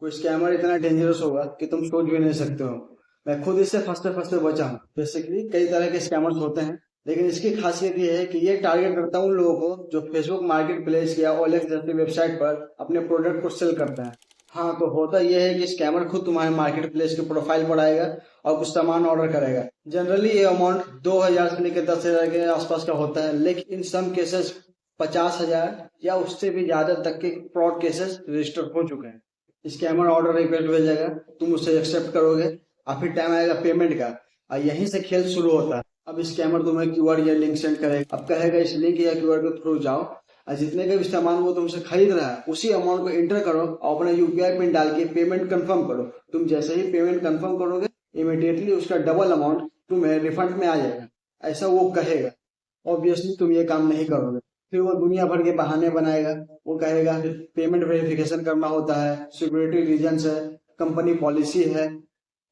कोई स्कैमर इतना डेंजरस होगा कि तुम सोच भी नहीं सकते हो। मैं खुद इससे फंसते फंसते बचा हूँ। बेसिकली कई तरह के स्कैमर्स होते हैं, लेकिन इसकी खासियत ये है कि ये टारगेट करता है उन लोगों को जो फेसबुक मार्केट प्लेस या ओएलएक्स जैसी वेबसाइट पर अपने प्रोडक्ट को सेल करते हैं। हाँ, तो होता यह है कि स्कैमर खुद तुम्हारे मार्केट प्लेस के प्रोफाइल पर आएगा और कुछ सामान ऑर्डर करेगा। जनरली ये अमाउंट 2,000 से लेकर 10,000 के आसपास का होता है, लेकिन इन सम केसेस 50,000 या उससे भी ज्यादा तक के फ्रॉड केसेस रजिस्टर हो चुके हैं। स्कैमर ऑर्डर रिक्वेस्ट भेजेगा, तुम उसे एक्सेप्ट करोगे और फिर टाइम आएगा पेमेंट का, और यहीं से खेल शुरू होता है। अब स्कैमर तुम्हें क्यूआर या लिंक सेंड करेगा। अब कहेगा इस लिंक या क्यूआर के थ्रू जाओ और जितने का भी सामान वो तुमसे खरीद रहा है उसी अमाउंट को एंटर करो और अपना यूपीआई पिन डाल के पेमेंट कंफर्म करो। तुम जैसे ही पेमेंट कंफर्म करोगे, इमीडिएटली उसका डबल अमाउंट तुम्हें रिफंड में आ जाएगा, ऐसा वो कहेगा। ऑब्वियसली तुम ये काम नहीं करोगे। फिर वो दुनिया भर के बहाने बनाएगा। वो कहेगा पेमेंट वेरिफिकेशन करना होता है, सिक्योरिटी रीजंस है, कंपनी पॉलिसी है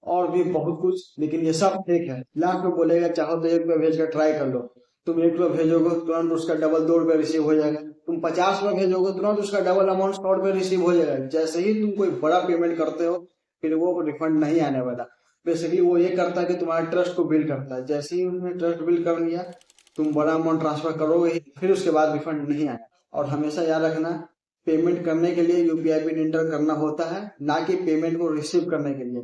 और भी बहुत कुछ, लेकिन ये सब फेक है। लास्ट में बोलेगा चाहो तो 1 रुपया भेज कर ट्राई कर लो। तुम 1 रुपया भेजोगे तुरंत उसका डबल 2 रुपया रिसीव हो जाएगा। तुम 50 रुपया भेजोगे तुरंत उसका डबल अमाउंट 100 रुपया रिसीव हो जाएगा। जैसे ही तुम कोई बड़ा पेमेंट करते हो फिर वो रिफंड नहीं आने वाला। बेसिकली वो ये करता है कि तुम्हारे ट्रस्ट को बिल्ड करता है। जैसे ही उसने ट्रस्ट बिल्ड कर लिया, तुम बड़ा अमाउंट ट्रांसफर करोगे फिर उसके बाद रिफंड नहीं आएगा। और हमेशा याद रखना, पेमेंट करने के लिए यूपीआई पिन एंटर करना होता है, ना कि पेमेंट को रिसीव करने के लिए।